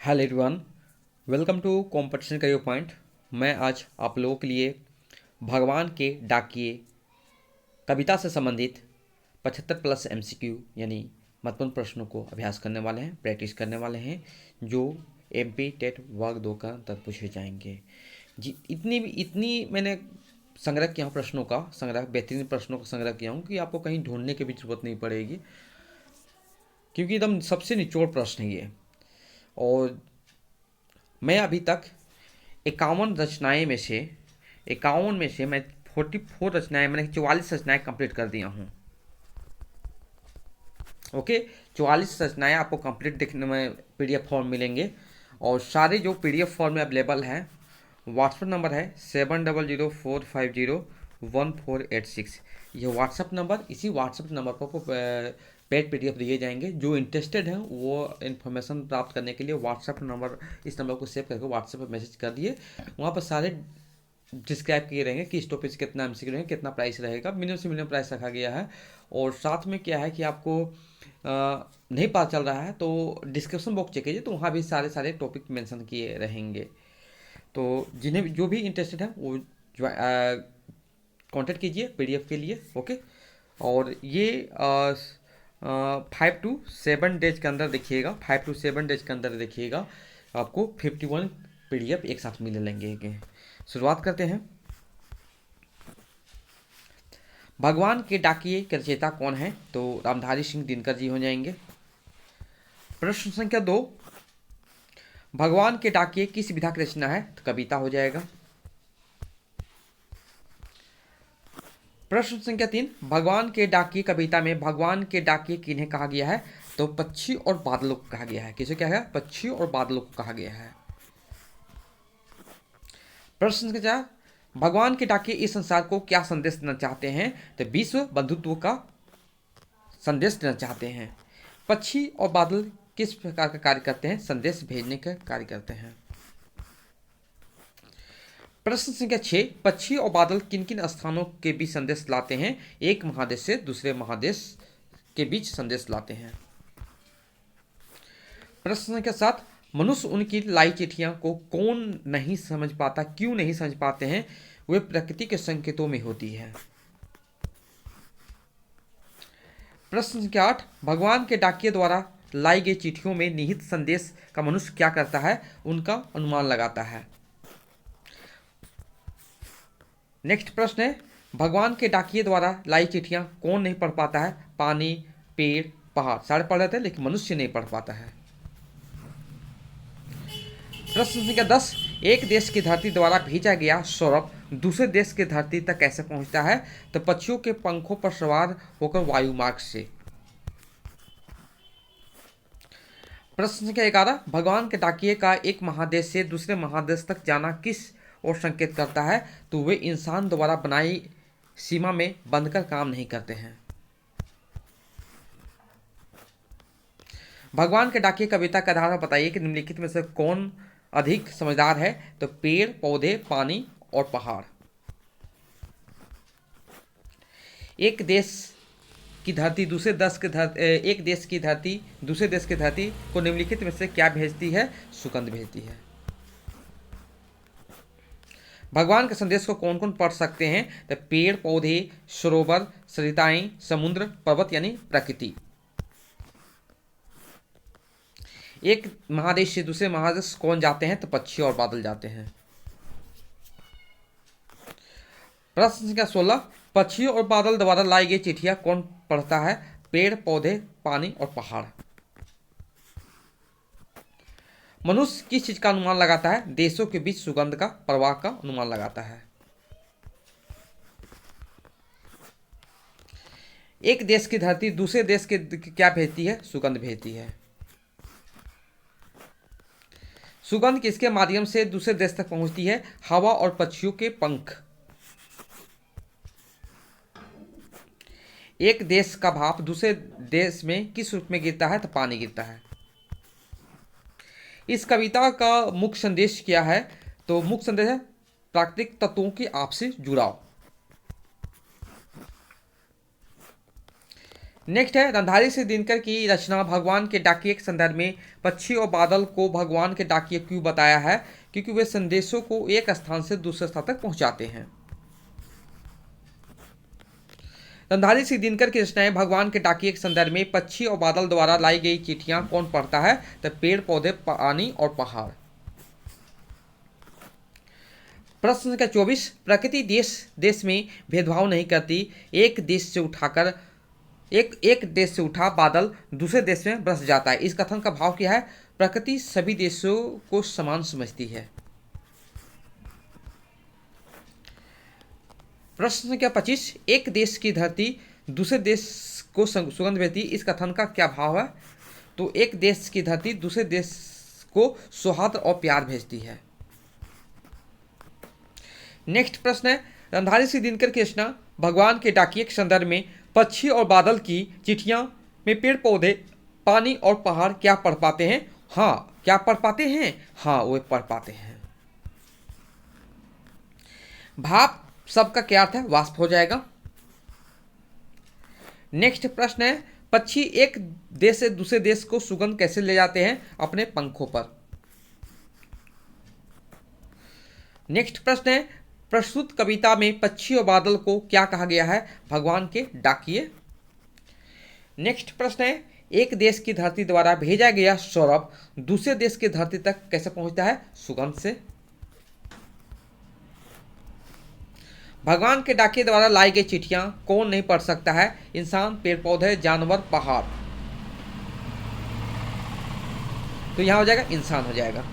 Hello everyone, welcome to competition Career Point. मैं आज आप लोगों के लिए भगवान के डाकिए कविता से संबंधित 75 प्लस एमसीक्यू यानी महत्वपूर्ण प्रश्नों को अभ्यास करने वाले हैं, प्रैक्टिस करने वाले हैं, जो एमपी टेट वर्ग 2 का तक पूछे जाएंगे। जी, इतनी मैंने संग्रह किया हूँ, प्रश्नों का संग्रह, बेहतरीन प्रश्नों का संग्रह किया हूँ कि आपको कहीं ढूंढने की भी जरूरत नहीं पड़ेगी, क्योंकि एकदम सबसे निचोड़ प्रश्न है ये। और मैं अभी तक 51 में से मैं 44 रचनाएं, मैंने 44 रचनाएं कंप्लीट कर दिया हूँ। ओके, 44 रचनाएं आपको कंप्लीट देखने में पीडीएफ फॉर्म मिलेंगे, और सारे जो पीडीएफ फॉर्म में अवेलेबल हैं। व्हाट्सएप नंबर है 7004501486। ये व्हाट्सएप नंबर, इसी व्हाट्सएप नंबर पर आपको पेड पीडीएफ दिए जाएंगे। जो इंटरेस्टेड हैं वो इन्फॉर्मेशन प्राप्त करने के लिए व्हाट्सएप नंबर, इस नंबर को सेव करके व्हाट्सएप पर मैसेज कर दिए। वहाँ पर सारे डिस्क्राइब किए रहेंगे कि स्टॉपेज से कितना एमसीक्यू रहेंगे, कितना प्राइस रहेगा, मिनिमम से मिनिमम प्राइस रखा गया है। और साथ में क्या है कि आपको नहीं पता चल रहा है तो डिस्क्रिप्शन बॉक्स चेक कीजिए, तो वहाँ भी सारे सारे टॉपिक मेंशन किए रहेंगे। तो जिन्हें जो भी इंटरेस्टेड है वो कांटेक्ट कीजिए पीडीएफ के लिए। ओके, और ये 5 to 7 डेज के अंदर देखिएगा, 5 to 7 डेज के अंदर देखिएगा, आपको 51 पीडीएफ एक साथ मिल लेंगे। शुरुआत करते हैं। भगवान के डाकिए के रचयिता कौन है? तो रामधारी सिंह दिनकर जी हो जाएंगे। प्रश्न संख्या 2, भगवान के डाकिए किस विधा की रचना है? तो कविता हो जाएगा। प्रश्न संख्या 3, भगवान के डाकिए कविता में भगवान के डाकिए किन्हें कहा गया है? तो पक्षी और बादलों को कहा गया है। किसे क्या है? पक्षी और बादलों को कहा गया है। प्रश्न संख्या 4, भगवान के डाकिए इस संसार को क्या संदेश देना चाहते हैं? तो विश्व बंधुत्व का संदेश देना चाहते हैं। पक्षी और बादल किस प्रकार का कार्य करते हैं? संदेश भेजने का कार्य करते हैं। प्रश्न संख्या 6, पक्षी और बादल किन किन स्थानों के बीच संदेश लाते हैं? एक महादेश से दूसरे महादेश के बीच संदेश लाते हैं। प्रश्न संख्या 7, मनुष्य उनकी लाई चिट्ठियां को कौन नहीं समझ पाता, क्यों नहीं समझ पाते हैं? वे प्रकृति के संकेतों में होती है। प्रश्न संख्या 8, भगवान के डाकिये द्वारा लाई गई चिट्ठियों में निहित संदेश का मनुष्य क्या करता है? उनका अनुमान लगाता है। नेक्स्ट प्रश्न है, भगवान के डाकिये द्वारा लाई चिट्ठियां कौन नहीं पढ़ पाता है? पानी, पेड़, पहाड़, सारे पढ़ लेते हैं लेकिन मनुष्य नहीं पढ़ पाता है। प्रश्न संख्या 10, एक देश की धरती द्वारा भेजा गया सौरभ दूसरे देश की धरती तक कैसे पहुंचता है? तो पक्षियों के पंखों पर सवार होकर वायु मार्ग से। प्रश्न संख्या 11, भगवान के डाकिये का एक महादेश से दूसरे महादेश तक जाना किस और संकेत करता है? तो वे इंसान द्वारा बनाई सीमा में बंधकर काम नहीं करते हैं। भगवान के डाकिये कविता के आधार पर बताइए कि निम्नलिखित में से कौन अधिक समझदार है? तो पेड़, पौधे, पानी और पहाड़। एक देश की धरती दूसरे देश की धरती, एक देश की धरती दूसरे देश की धरती को निम्नलिखित में से क्या भेजती है? सुगंध भेजती है। भगवान के संदेश को कौन कौन पढ़ सकते हैं? तो पेड़, पौधे, सरोवर, सरिताएं, समुद्र, पर्वत यानी प्रकृति। एक महादेश से दूसरे महादेश कौन जाते हैं? तो पक्षी और बादल जाते हैं। प्रश्न संख्या 16, पक्षी और बादल द्वारा लाई गई चिट्ठियां कौन पढ़ता है? पेड़, पौधे, पानी और पहाड़। मनुष्य किस चीज का अनुमान लगाता है? देशों के बीच सुगंध का प्रवाह का अनुमान लगाता है। एक देश की धरती दूसरे देश के क्या भेजती है? सुगंध भेजती है। सुगंध किसके माध्यम से दूसरे देश तक पहुंचती है? हवा और पक्षियों के पंख। एक देश का भाप दूसरे देश में किस रूप में गिरता है? तो पानी गिरता है। इस कविता का मुख्य संदेश क्या है? तो मुख्य संदेश है प्राकृतिक तत्वों की आपसी जुड़ाव। नेक्स्ट है, रणधारी सिंह दिनकर की रचना भगवान के डाकिए के संदर्भ में पक्षी और बादल को भगवान के डाकिए क्यों बताया है? क्योंकि वे संदेशों को एक स्थान से दूसरे स्थान तक पहुंचाते हैं। रणधारी सिंह दिनकर की रचनाएं भगवान के डाकिए के संदर्भ में पक्षी और बादल द्वारा लाई गई चिट्ठियां कौन पढ़ता है? तो पेड़ पौधे, पानी और पहाड़। प्रश्न संख्या 24, प्रकृति देश देश में भेदभाव नहीं करती। एक देश से उठा बादल दूसरे देश में बरस जाता है, इस कथन का भाव क्या है? प्रकृति सभी देशों को समान समझती है। प्रश्न संख्या 25, एक देश की धरती दूसरे देश को सुगंध भेजती, इस कथन का क्या भाव है? तो एक देश की धरती दूसरे देश को सौहार्द और प्यार भेजती है। नेक्स्ट प्रश्न है, रणधारी सिंह दिनकर की रचना भगवान के डाकिए के संदर्भ में पक्षी और बादल की चिट्ठियां में पेड़ पौधे, पानी और पहाड़ क्या पढ़ पाते हैं? हाँ, क्या पढ़ पाते हैं? हाँ, वे पढ़ पाते हैं। भाप शब्द का क्या अर्थ है? वाष्प हो जाएगा। नेक्स्ट प्रश्न है, पक्षी एक देश से दूसरे देश को सुगंध कैसे ले जाते हैं? अपने पंखों पर। नेक्स्ट प्रश्न है, प्रस्तुत कविता में पक्षी और बादल को क्या कहा गया है? भगवान के डाकिए। नेक्स्ट प्रश्न है, एक देश की धरती द्वारा भेजा गया सौरभ दूसरे देश की धरती तक कैसे पहुंचता है? सुगंध से। भगवान के डाकिए द्वारा लाई गई चिट्ठियां कौन नहीं पढ़ सकता है? इंसान, पेड़ पौधे, जानवर, पहाड़। तो यहां हो जाएगा इंसान हो जाएगा।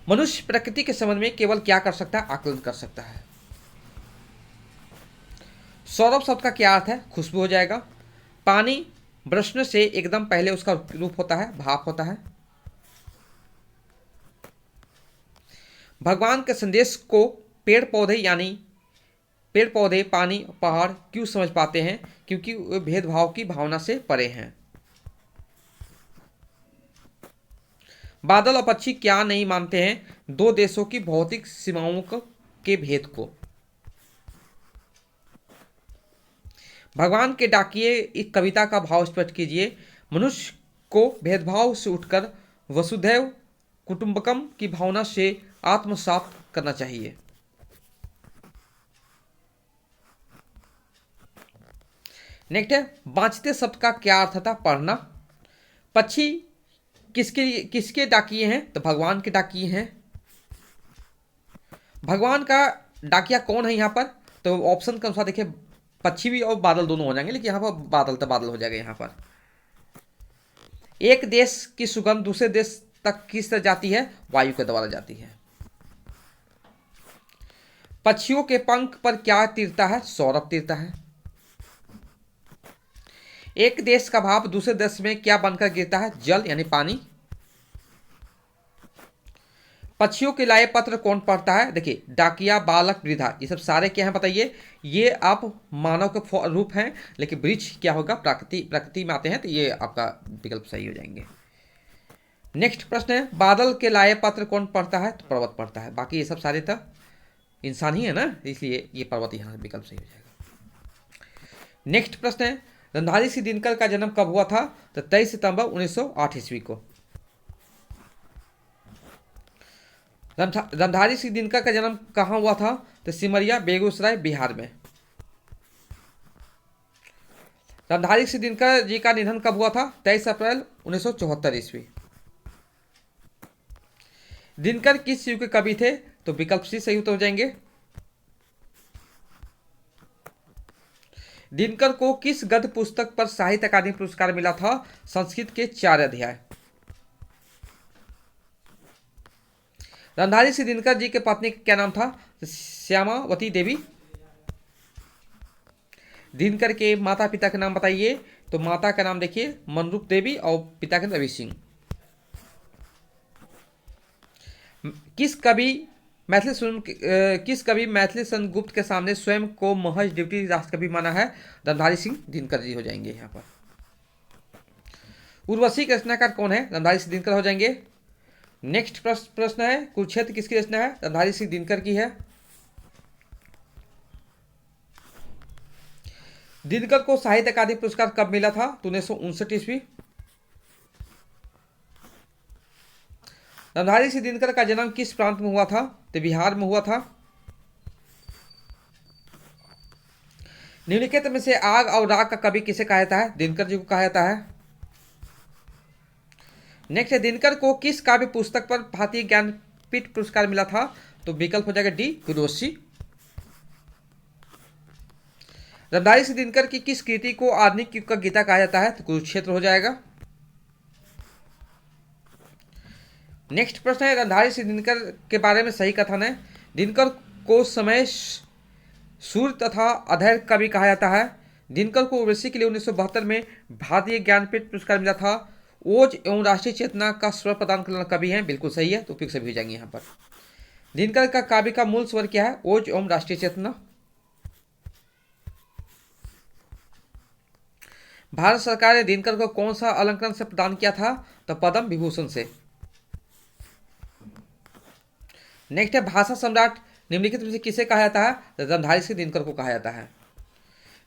मनुष्य प्रकृति के संबंध में केवल क्या कर सकता है? आकलन कर सकता है। सौरभ शब्द का क्या अर्थ है? खुशबू हो जाएगा। पानी बरसने से एकदम पहले उसका रूप होता है, भाप होता है। भगवान के संदेश को पेड़ पौधे, पानी, पहाड़ क्यों समझ पाते हैं? क्योंकि वे भेदभाव की भावना से परे हैं। बादल और पक्षी क्या नहीं मानते हैं? दो देशों की भौतिक सीमाओं के भेद को। भगवान के डाकिए इस कविता का भाव स्पष्ट कीजिए। मनुष्य को भेदभाव से उठकर वसुधैव कुटुंबकम की भावना से आत्मसात करना चाहिए। नेक्स्ट है, बांचते शब्द का क्या अर्थ था? पढ़ना। पक्षी किसके डाकिए हैं? तो भगवान के डाकिए हैं। भगवान का डाकिया कौन है यहाँ पर? तो ऑप्शन के अनुसार देखिए, पक्षी भी और बादल दोनों हो जाएंगे, लेकिन यहाँ पर बादल तो बादल हो जाएगा। यहाँ पर एक देश की सुगंध दूसरे देश तक किस तरह जाती है? वायु के द्वारा जाती है। पक्षियों के पंख पर क्या तीरता है? सौरभ तीरता है। एक देश का भाप दूसरे देश में क्या बनकर गिरता है? जल यानी पानी। पक्षियों के लाए पत्र कौन पढ़ता है? देखिए, डाकिया, बालक, वृद्धा, ये सब सारे क्या हैं बताइए? ये आप मानव के रूप हैं, लेकिन वृक्ष क्या होगा? प्रकृति में आते हैं, तो ये आपका विकल्प सही हो जाएंगे। नेक्स्ट प्रश्न है, बादल के लाए पत्र कौन पढ़ता है? तो पर्वत पढ़ता है। बाकी ये सब सारे तो इंसान ही है ना, इसलिए ये पर्वत यहाँ विकल्प सही हो जाएगा। नेक्स्ट प्रश्न है, रणधारी सिंह दिनकर का जन्म कब हुआ था? तो 23 सितंबर 1908 ईस्वी को। रणधारी सिंह दिनकर का जन्म कहाँ हुआ था? तो सिमरिया, बेगूसराय, बिहार में। रणधारी सिंह दिनकर जी का निधन कब हुआ था? 23 अप्रैल 1974 ईस्वी। दिनकर किस युग के कवि थे? तो विकल्प सी सही उत्तर हो जाएंगे। दिनकर को किस गद्य पुस्तक पर साहित्य अकादमी पुरस्कार मिला था? संस्कृत के 4 अध्याय। रणधारी सिंह दिनकर जी के पत्नी का क्या नाम था? श्यामावती देवी। दिनकर के माता पिता का नाम बताइए। तो माता का नाम देखिए मनरूप देवी और पिता का रवि सिंह। किस कवि मैथिली सन गुप्त के सामने स्वयं को महज डिप्टी राष्ट्रकवि माना है? रणधारी सिंह दिनकर जी हो जाएंगे यहाँ पर। उर्वशी के रचनाकार कौन है? रणधारी सिंह दिनकर हो जाएंगे। नेक्स्ट प्रश्न है, कुरुक्षेत्र किसकी रचना है? रणधारी सिंह दिनकर की है। दिनकर को साहित्य अकादमी पुरस्कार कब मिला था? तो 1959 ईस्वी। रामधारी सिंह दिनकर का जन्म किस प्रांत में हुआ था? तो बिहार में हुआ था। निम्नलिखित में से आग और राग का कवि किसे कहा जाता है? दिनकर जी को कहा जाता है। नेक्स्ट है, दिनकर को किस काव्य पुस्तक पर भारतीय ज्ञानपीठ पुरस्कार मिला था? तो विकल्प हो जाएगा डी, कुरोशी। रामधारी सिंह दिनकर की किस कृति को आधुनिक युग का गीता कहा जाता है? तो कुरुक्षेत्र हो जाएगा। नेक्स्ट प्रश्न है, रामधारी सिंह दिनकर के बारे में सही कथन है। दिनकर को समय सूर्य तथा अधैर्य कवि कहा जाता है। दिनकर को उर्वशी के लिए 1972 में भारतीय ज्ञानपीठ पुरस्कार मिला था। ओज एवं राष्ट्रीय चेतना का स्वर प्रदान करने वाला कवि है, बिल्कुल सही है, तो उपयुक्त सभी हो जाएंगे यहाँ पर। दिनकर का काव्य का मूल स्वर क्या है? ओज एवं राष्ट्रीय चेतना। भारत सरकार ने दिनकर को कौन सा अलंकरण से प्रदान किया था? तो पद्म विभूषण से। नेक्स्ट है, भाषा सम्राट निम्नलिखित में से किसे कहा जाता है? रामधारी सिंह दिनकर को कहा जाता है।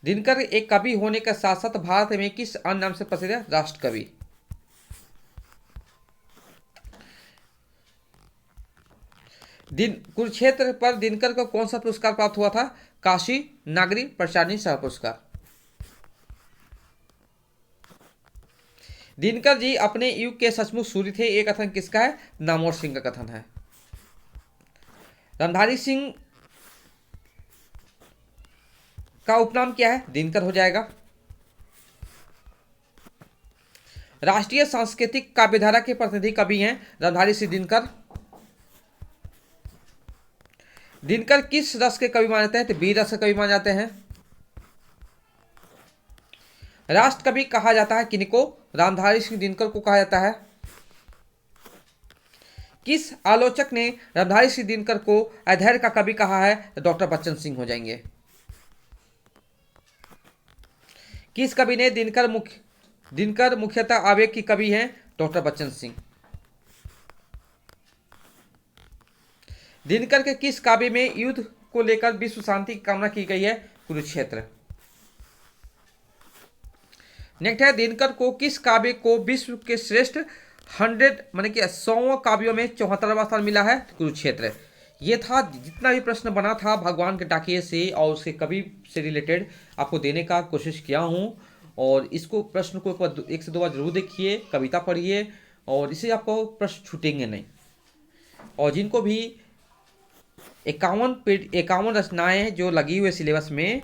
दिनकर एक कवि होने के साथ साथ भारत में किस अन्य नाम से प्रसिद्ध है? राष्ट्र कवि। कुरुक्षेत्र पर दिनकर को कौन सा पुरस्कार प्राप्त हुआ था? काशी नागरी प्रचारणी सह पुरस्कार। दिनकर जी अपने युग के सचमुच सूर्य थे, ये कथन किसका है? नामवर सिंह का कथन है। रामधारी सिंह का उपनाम क्या है? दिनकर हो जाएगा। राष्ट्रीय सांस्कृतिक काव्यधारा के प्रतिनिधि कवि हैं रामधारी सिंह दिनकर। दिनकर किस रस के कवि माने जाते हैं? तो वीर रस के कवि माने जाते हैं। राष्ट्र कवि कहा जाता है किनको? रामधारी सिंह दिनकर को कहा जाता है। किस आलोचक ने रामधारी सिंह दिनकर को अधैर्य का कवि कहा है? तो डॉक्टर बच्चन सिंह हो जाएंगे। किस कवि ने दिनकर मुख्यतः आवेग की कवि हैं? डॉक्टर बच्चन सिंह। दिनकर के किस काव्य में युद्ध को लेकर विश्व शांति की कामना की गई है? कुरुक्षेत्र। नेक्स्ट है, दिनकर को किस काव्य को विश्व के श्रेष्ठ 100 माने कि 100 काव्यों में 74वां स्थान मिला है? कुरुक्षेत्र। ये था जितना भी प्रश्न बना था भगवान के डाकिये से और उसके कवि से रिलेटेड आपको देने का कोशिश किया हूँ। और इसको प्रश्न को एक से दो बार जरूर देखिए, कविता पढ़िए, और इससे आपको प्रश्न छूटेंगे नहीं। और जिनको भी 51 रचनाएं हैं जो लगी हुई सिलेबस में,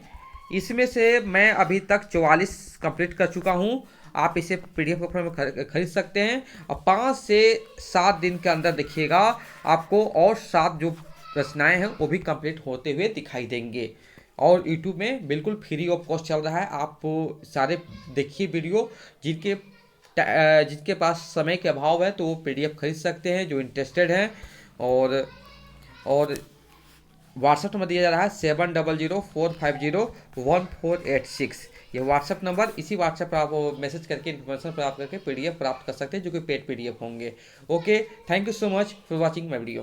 इसमें से मैं अभी तक 44 कंप्लीट कर चुका हूँ। आप इसे PDF में खरीद सकते हैं और 5 से 7 दिन के अंदर देखिएगा आपको और 7 जो रचनाएं हैं वो भी कंप्लीट होते हुए दिखाई देंगे। और YouTube में बिल्कुल फ्री ऑफ कॉस्ट चल रहा है, आप सारे देखिए वीडियो। जिनके पास समय के अभाव है तो वो PDF खरीद सकते हैं जो इंटरेस्टेड हैं। और व्हाट्सएप नंबर दिया जा रहा है 7004501486। ये व्हाट्सएप नंबर, इसी व्हाट्सएप पर आप मैसेज करके इन्फॉर्मेशन प्राप्त करके PDF प्राप्त कर सकते हैं जो कि पेड PDF होंगे। Okay, thank you so much for watching my video.